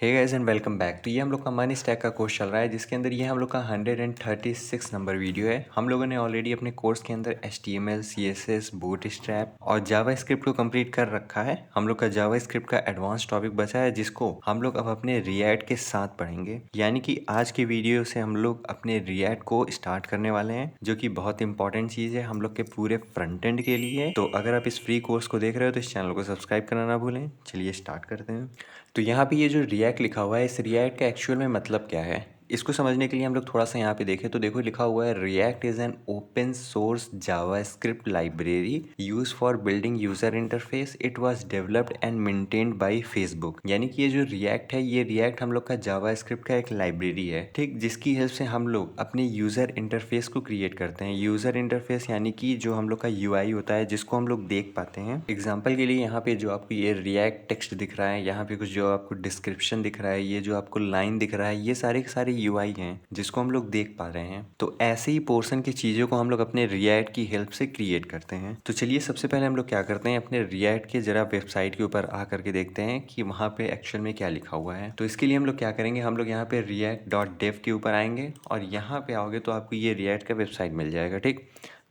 Hey guys and welcome back. तो ये हम लोग का मनी स्टैक का कोर्स चल रहा है जिसके अंदर ये हम लोग का 136 नंबर वीडियो है। हम लोगों ने ऑलरेडी अपने कोर्स के अंदर HTML, CSS, बूटस्ट्रैप और जावास्क्रिप्ट को कंप्लीट कर रखा है। हम लोग का जावास्क्रिप्ट का एडवांस टॉपिक बचा है जिसको हम लोग अब अपने रिएक्ट के साथ पढ़ेंगे। यानी कि आज के वीडियो से हम लोग अपने रिएक्ट को स्टार्ट करने वाले हैं, जो कि बहुत इंपॉर्टेंट चीज़ है हम लोग के पूरे फ्रंट एंड के लिए। तो अगर आप इस फ्री कोर्स को देख रहे हो तो इस चैनल को सब्सक्राइब करना ना भूलें। चलिए स्टार्ट करते हैं। तो यहाँ पे ये जो रिएक्ट लिखा हुआ है, इस रिएक्ट का एक्चुअल में मतलब क्या है, इसको समझने के लिए हम लोग थोड़ा सा यहाँ पे देखें तो देखो लिखा हुआ है react is an open source JavaScript library use for building user interface. It was developed and maintained by Facebook. यानी कि ये जो रिएक्ट है, ये रिएक्ट हम लोग का जावास्क्रिप्ट का एक लाइब्रेरी है, ठीक, जिसकी हेल्प से हम लोग अपने यूजर इंटरफेस को क्रिएट करते हैं। यूजर इंटरफेस यानी कि जो हम लोग का UI होता है जिसको हम लोग देख पाते हैं। एग्जाम्पल के लिए यहाँ पे जो आपको ये रिएक्ट टेक्स्ट दिख रहा है, यहाँ पे कुछ जो आपको डिस्क्रिप्शन दिख रहा है, ये जो आपको लाइन दिख रहा है, ये सारे के सारे UI हैं जिसको हम लोग देख पा रहे हैं। तो ऐसे ही पोर्शन की चीज़ों को हम लोग अपने रिएक्ट की हेल्प से क्रिएट करते हैं। तो चलिए सबसे पहले हम लोग क्या करते हैं, अपने रिएक्ट के जरा वेबसाइट के ऊपर आ करके देखते हैं कि वहाँ पे एक्चुअल में क्या लिखा हुआ है। तो इसके लिए हम लोग क्या करेंगे, हम लोग यहाँ पे react.dev के ऊपर आएंगे और यहाँ पे आओगे तो आपको ये रिएक्ट का वेबसाइट मिल जाएगा, ठीक।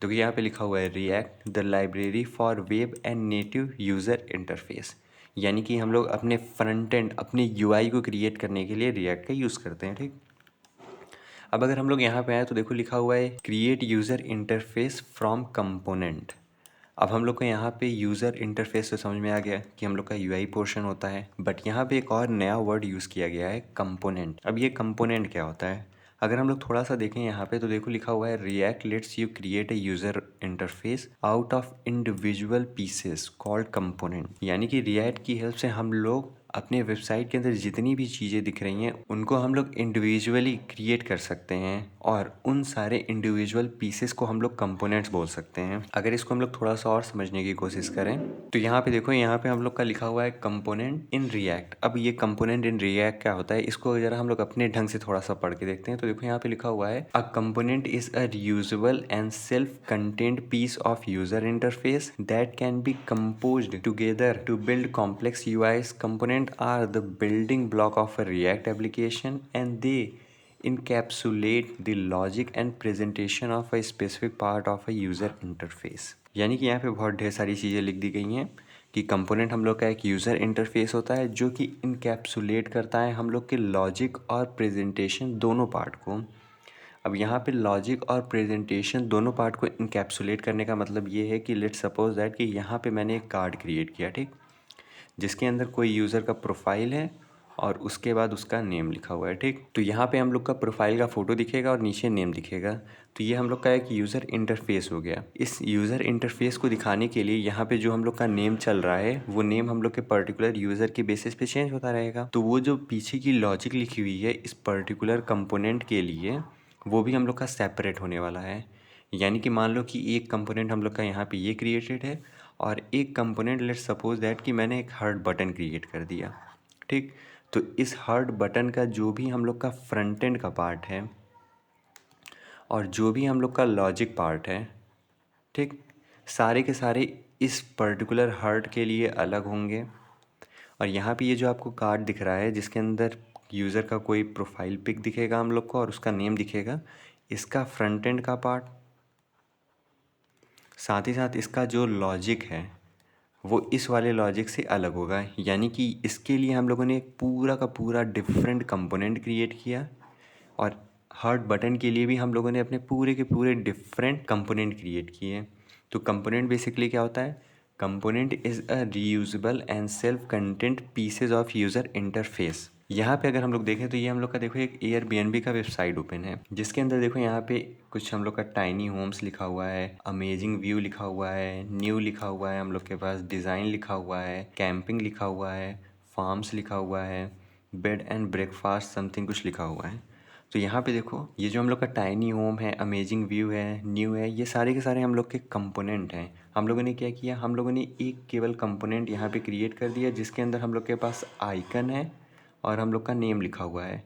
तो यहाँ पे लिखा हुआ है react the library for web and native user interface. यानी कि हम लोग अपने फ्रंट एंड, अपने UI को क्रिएट करने के लिए रिएक्ट का यूज़ करते हैं, ठीक। अब अगर हम लोग यहाँ पे आए तो देखो लिखा हुआ है create user interface from component. अब हम लोग को यहाँ पे यूज़र इंटरफेस तो समझ में आ गया कि हम लोग का UI पोर्शन होता है, बट यहाँ पे एक और नया वर्ड यूज़ किया गया है, कंपोनेंट। अब ये कंपोनेंट क्या होता है, अगर हम लोग थोड़ा सा देखें यहाँ पे तो देखो लिखा हुआ है react let's you create a user interface out of individual pieces called component. यानी कि रिएक्ट की हेल्प से हम लोग अपने वेबसाइट के अंदर जितनी भी चीज़ें दिख रही हैं उनको हम लोग इंडिविजुअली क्रिएट कर सकते हैं और उन सारे इंडिविजुअल पीसेस को हम लोग कंपोनेंट्स बोल सकते हैं। अगर इसको हम लोग थोड़ा सा और समझने की कोशिश करें तो यहाँ पे देखो, यहाँ पे हम लोग का लिखा हुआ है कंपोनेंट इन रिएक्ट। अब ये कंपोनेंट इन रिएक्ट क्या होता है, इसको जरा हम लोग अपने ढंग से थोड़ा सा पढ़ के देखते हैं। तो देखो यहाँ पे लिखा हुआ है a component is a reusable and self contained piece of user interface that can be composed together to build complex UIs। Component are the building block of a React application and they encapsulate the logic and presentation of a specific part of a user interface। यानी कि यहाँ पे बहुत ढेर सारी चीज़ें लिख दी गई हैं कि कंपोनेंट हम लोग का एक यूज़र इंटरफेस होता है जो कि इनकैप्सुलेट करता है हम लोग के लॉजिक और प्रेजेंटेशन दोनों पार्ट को। अब यहाँ पे लॉजिक और प्रेजेंटेशन दोनों पार्ट को इनकैप्सुलेट करने का मतलब ये है कि लेट्स सपोज दैट कि यहाँ पे मैंने एक कार्ड क्रिएट किया, ठीक, जिसके अंदर कोई यूज़र का प्रोफाइल है और उसके बाद उसका नेम लिखा हुआ है, ठीक। तो यहाँ पे हम लोग का प्रोफाइल का फ़ोटो दिखेगा और नीचे नेम दिखेगा। तो ये हम लोग का एक यूज़र इंटरफेस हो गया। इस यूज़र इंटरफेस को दिखाने के लिए यहाँ पे जो हम लोग का नेम चल रहा है वो नेम हम लोग के पर्टिकुलर यूज़र के बेसिस पे चेंज होता रहेगा। तो वो जो पीछे की लॉजिक लिखी हुई है इस पर्टिकुलर कंपोनेंट के लिए, वो भी हम लोग का सेपरेट होने वाला है। यानी कि मान लो कि एक कंपोनेंट हम लोग का यहाँ पे ये क्रिएटेड है और एक कंपोनेंट लेट्स सपोज दैट कि मैंने एक हार्ट बटन क्रिएट कर दिया, ठीक। तो इस हार्ट बटन का जो भी हम लोग का फ्रंट एंड का पार्ट है और जो भी हम लोग का लॉजिक पार्ट है, ठीक, सारे के सारे इस पर्टिकुलर हार्ट के लिए अलग होंगे। और यहाँ पे ये जो आपको कार्ड दिख रहा है जिसके अंदर यूज़र का कोई प्रोफाइल पिक दिखेगा हम लोग को और उसका नेम दिखेगा, इसका फ्रंट एंड का पार्ट, साथ ही साथ इसका जो लॉजिक है वो इस वाले लॉजिक से अलग होगा। यानी कि इसके लिए हम लोगों ने एक पूरा का पूरा डिफरेंट कंपोनेंट क्रिएट किया और हार्ट बटन के लिए भी हम लोगों ने अपने पूरे के पूरे डिफरेंट कंपोनेंट क्रिएट किए। तो कंपोनेंट बेसिकली क्या होता है, component is a reusable and self content pieces of user interface. यहाँ पे अगर हम लोग देखें तो ये हम लोग का देखो एक एयरबीएनबी का वेबसाइट ओपन है जिसके अंदर देखो यहाँ पे कुछ हम लोग का टाइनी होम्स लिखा हुआ है, अमेजिंग व्यू लिखा हुआ है, न्यू लिखा हुआ है, हम लोग के पास डिज़ाइन लिखा हुआ है, कैंपिंग लिखा हुआ है, फार्म्स लिखा हुआ है, बेड एंड ब्रेकफास्ट समथिंग कुछ लिखा हुआ है। तो यहाँ पे देखो ये जो हम लोग का टाइनी होम है, अमेजिंग व्यू है, न्यू है, ये सारे के सारे हम लोग के कंपोनेंट हैं। हम लोगों ने क्या किया, हम लोगों ने एक केवल कंपोनेंट यहाँ पे क्रिएट कर दिया जिसके अंदर हम लोग के पास आइकन है और हम लोग का नेम लिखा हुआ है,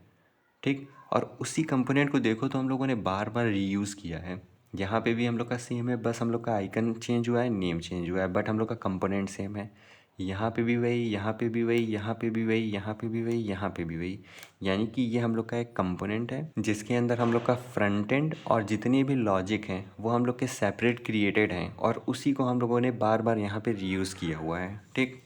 ठीक। और उसी कंपोनेंट को देखो तो हम लोगों ने बार बार रीयूज़ किया है। यहाँ पे भी हम लोग का सेम है, बस हम लोग का आइकन चेंज हुआ है, नेम चेंज हुआ है, बट हम लोग का कंपोनेंट सेम है। यहाँ पे भी वही, यहाँ पे भी वही, यहाँ पे भी वही, यहाँ पे भी वही, यहाँ पे भी वही। यानी कि ये हम लोग का एक कंपोनेंट है जिसके अंदर हम लोग का फ्रंट एंड और जितने भी लॉजिक हैं वो हम लोग के सेपरेट क्रिएटेड हैं और उसी को हम लोगों ने बार बार यहाँ पे रीयूज़ किया हुआ है। ठीक,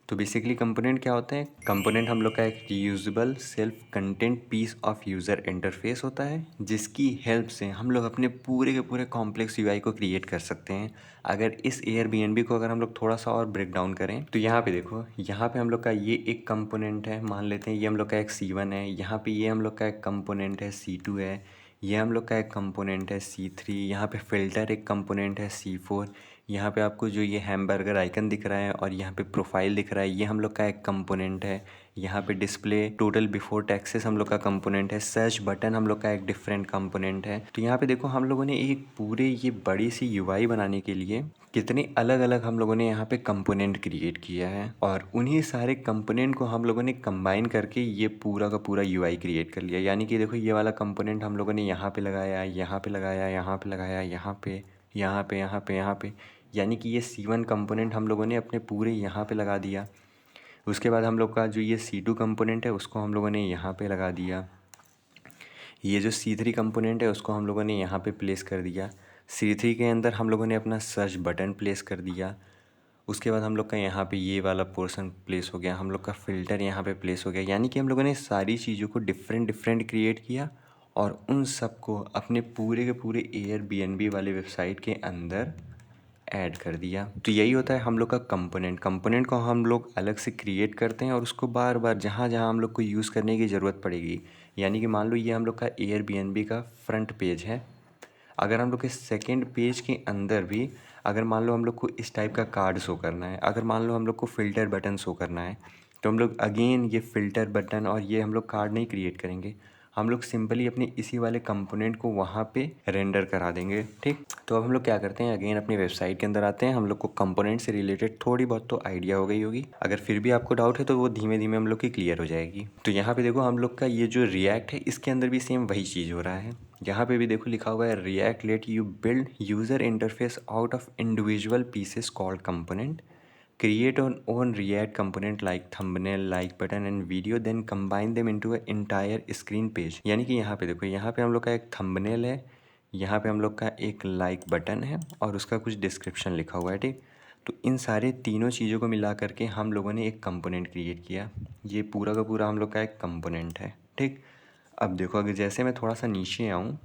तो बेसिकली कंपोनेंट क्या होते हैं? कंपोनेंट हम लोग का एक reusable self content piece of user interface होता है जिसकी हेल्प से हम लोग अपने पूरे के पूरे कॉम्प्लेक्स यूआई को क्रिएट कर सकते हैं। अगर इस एयरबीएनबी को अगर हम लोग थोड़ा सा और ब्रेक डाउन करें तो यहाँ पे देखो, यहाँ पे हम लोग का ये एक कंपोनेंट है, मान लेते हैं ये हम लोग का एक C1 है, यहाँ पे ये हम लोग का एक कंपोनेंट है C2 है, ये हम लोग का एक कंपोनेंट है C3, यहाँ पे फ़िल्टर एक कंपोनेंट है C4, यहाँ पे आपको जो ये हैमबर्गर आइकन दिख रहा है और यहाँ पे प्रोफाइल दिख रहा है ये हम लोग का एक कंपोनेंट है। यहाँ पे डिस्प्ले टोटल बिफोर टैक्सेस हम लोग का कंपोनेंट है। सर्च बटन हम लोग का एक डिफरेंट कंपोनेंट है। तो यहाँ पे देखो हम लोगों ने एक पूरे ये बड़ी सी यूआई बनाने के लिए कितने अलग अलग हम लोगों ने यहाँ पे कंपोनेंट क्रिएट किया है और उन्हीं सारे कंपोनेंट को हम लोगों ने कंबाइन करके ये पूरा का पूरा यूआई क्रिएट कर लिया। यानी कि देखो ये वाला कंपोनेंट हम लोगों ने यहाँ पे लगाया, यहाँ पे लगाया, यहाँ पे लगाया, यहाँ पे, यहाँ पे, यहाँ पे, यहाँ पे, यानी कि ये C1 कंपोनेंट हम लोगों ने अपने पूरे यहाँ पे लगा दिया। उसके बाद हम लोग का जो ये C2 कंपोनेंट है उसको हम लोगों ने यहाँ पे लगा दिया। ये जो C3 कंपोनेंट है उसको हम लोगों ने यहाँ पे प्लेस कर दिया। C3 के अंदर हम लोगों ने अपना सर्च बटन प्लेस कर दिया। उसके बाद हम लोग का यहाँ पे ये वाला पोर्शन प्लेस हो गया, हम लोग का फ़िल्टर यहाँ पे प्लेस हो गया। यानी कि हम लोगों ने सारी चीज़ों को डिफरेंट डिफरेंट क्रिएट किया और उन सब को अपने पूरे के पूरे एयरबीएनबी वाले वेबसाइट के अंदर ऐड कर दिया। तो यही होता है हम लोग का कंपोनेंट। कंपोनेंट को हम लोग अलग से क्रिएट करते हैं और उसको बार बार जहाँ जहाँ हम लोग को यूज़ करने की ज़रूरत पड़ेगी, यानी कि मान लो ये हम लोग का एयरबीएनबी का फ्रंट पेज है, अगर हम लोग के सेकेंड पेज के अंदर भी अगर मान लो हम लोग को इस टाइप का कार्ड शो करना है, अगर मान लो हम लोग को फ़िल्टर बटन शो करना है, तो हम लोग अगेन ये फ़िल्टर बटन और ये हम लोग कार्ड नहीं क्रिएट करेंगे, हम लोग सिंपली अपने इसी वाले कंपोनेंट को वहाँ पे रेंडर करा देंगे। ठीक, तो अब हम लोग क्या करते हैं, अगेन अपनी वेबसाइट के अंदर आते हैं। हम लोग को कंपोनेंट से रिलेटेड थोड़ी बहुत तो आइडिया हो गई होगी, अगर फिर भी आपको डाउट है तो वो धीमे धीमे हम लोग की क्लियर हो जाएगी। तो यहाँ पे देखो हम लोग का ये जो रिएक्ट है इसके अंदर भी सेम वही चीज़ हो रहा है। यहाँ पे भी देखो लिखा हुआ है react let you build user interface out of individual pieces called component, create an own React component like thumbnail, like button and video, then combine them into an entire screen page। यानी कि यहाँ पे देखो, यहाँ पे हम लोग का एक थंबनेल है, यहाँ पे हम लोग का एक लाइक बटन है और उसका कुछ डिस्क्रिप्शन लिखा हुआ है। ठीक, तो इन सारे तीनों चीज़ों को मिला करके हम लोगों ने एक कंपोनेंट क्रिएट किया। ये पूरा का पूरा हम लोग का एक कंपोनेंट है। ठीक, अब देखो अगर जैसे मैं थोड़ा सा नीचे आऊँ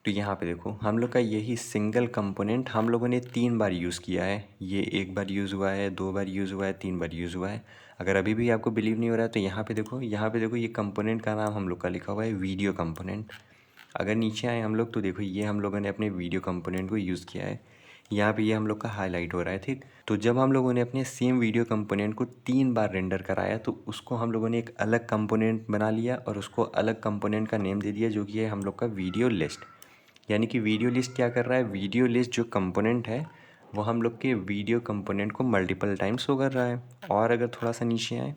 तो यहाँ पे देखो हम लोग का यही सिंगल कंपोनेंट हम लोगों ने 3 बार यूज़ किया है। ये 1 बार यूज़ हुआ है, 2 बार यूज़ हुआ है, 3 बार यूज़ हुआ है। अगर अभी भी आपको बिलीव नहीं हो रहा है तो यहाँ पे देखो, यहाँ पे देखो ये कंपोनेंट का नाम हम लोग का लिखा हुआ है वीडियो कंपोनेंट। अगर नीचे आए हम लोग तो देखो ये हम लोगों ने अपने वीडियो कंपोनेंट को यूज़ किया है। यहाँ पे ये हम लोग का हाईलाइट हो रहा है। ठीक, तो जब हम लोगों ने अपने सेम वीडियो कंपोनेंट को 3 बार रेंडर कराया तो उसको हम लोगों ने एक अलग कंपोनेंट बना लिया और उसको अलग कंपोनेंट का नेम दे दिया जो कि है हम लोग का वीडियो लिस्ट। यानी कि वीडियो लिस्ट क्या कर रहा है, वीडियो लिस्ट जो कंपोनेंट है वो हम लोग के वीडियो कंपोनेंट को मल्टीपल टाइम्स शो कर रहा है। और अगर थोड़ा सा नीचे आए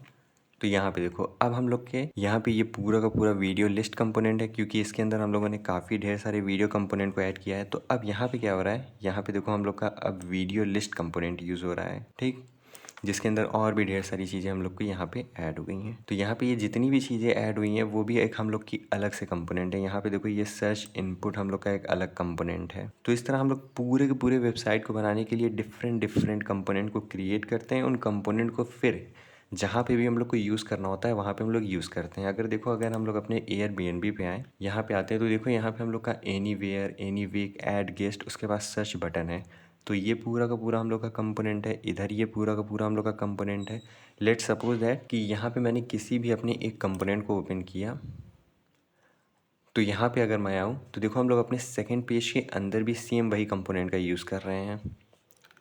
तो यहाँ पे देखो अब हम लोग के यहाँ पे ये पूरा का पूरा वीडियो लिस्ट कंपोनेंट है, क्योंकि इसके अंदर हम लोगों ने काफ़ी ढेर सारे वीडियो कंपोनेंट को ऐड किया है। तो अब यहाँ पे क्या हो रहा है, यहाँ पे देखो हम लोग का अब वीडियो लिस्ट कंपोनेंट यूज़ हो रहा है। ठीक, जिसके अंदर और भी ढेर सारी चीज़ें हम लोग को यहाँ पे ऐड हो गई हैं। तो यहाँ पे ये जितनी भी चीज़ें ऐड हुई हैं वो भी एक हम लोग की अलग से कंपोनेंट है। यहाँ पे देखो ये सर्च इनपुट हम लोग का एक अलग कंपोनेंट है। तो इस तरह हम लोग पूरे के पूरे वेबसाइट को बनाने के लिए डिफरेंट डिफरेंट कंपोनेंट को क्रिएट करते हैं। उन कंपोनेंट को फिर जहाँ पे भी हम लोग को यूज़ करना होता है वहाँ पे हम लोग यूज़ करते हैं। अगर देखो अगर हम लोग अपने एयरबीएनबी पे आए, यहाँ पे आते हैं तो देखो यहाँ पे हम लोग का anywhere, any week, add guest, उसके बाद सर्च बटन है। तो ये पूरा का पूरा हम लोग का कंपोनेंट है। इधर ये पूरा का पूरा हम लोग का कंपोनेंट है। लेट्स सपोज दैट कि यहाँ पे मैंने किसी भी अपने एक कंपोनेंट को ओपन किया, तो यहाँ पे अगर मैं आऊँ तो देखो हम लोग अपने सेकंड पेज के अंदर भी सेम वही कंपोनेंट का यूज़ कर रहे हैं।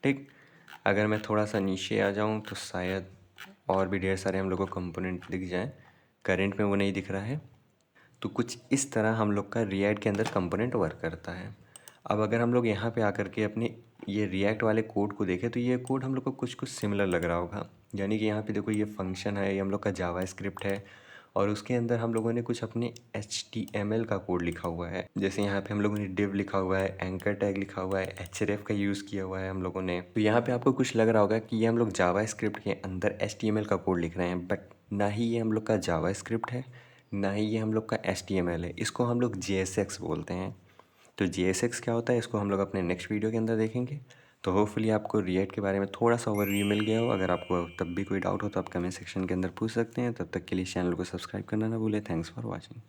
ठीक, अगर मैं थोड़ा सा नीचे आ जाऊँ तो शायद और भी ढेर सारे हम लोग को कंपोनेंट दिख जाएँ। करेंट में वो नहीं दिख रहा है। तो कुछ इस तरह हम लोग का रिएक्ट के अंदर कंपोनेंट वर्क करता है। अब अगर हम लोग यहाँ पे आकर के अपने ये रिएक्ट वाले कोड को देखें तो ये कोड हम लोग को कुछ कुछ सिमिलर लग रहा होगा। यानी कि यहाँ पे देखो ये फंक्शन है, ये हम लोग का जावा स्क्रिप्ट है, और उसके अंदर हम लोगों ने कुछ अपने HTML का कोड लिखा हुआ है। जैसे यहाँ पे हम लोगों ने div लिखा हुआ है, एंकर टैग लिखा हुआ है, href का यूज़ किया हुआ है हम लोगों ने। तो यहाँ पे आपको कुछ लग रहा होगा कि ये हम लोग जावास्क्रिप्ट के अंदर HTML का कोड लिख रहे हैं, बट ना ही ये हम लोग का जावास्क्रिप्ट है, ना ही ये हम लोग का HTML है। इसको हम लोग JSX बोलते हैं। तो JSX क्या होता है इसको हम लोग अपने नेक्स्ट वीडियो के अंदर देखेंगे। तो होपफुली आपको रिएक्ट के बारे में थोड़ा सा ओवरव्यू मिल गया हो। अगर आपको तब भी कोई डाउट हो तो आप कमेंट सेक्शन के अंदर पूछ सकते हैं। तब तक के लिए चैनल को सब्सक्राइब करना ना भूलें। Thanks for watching.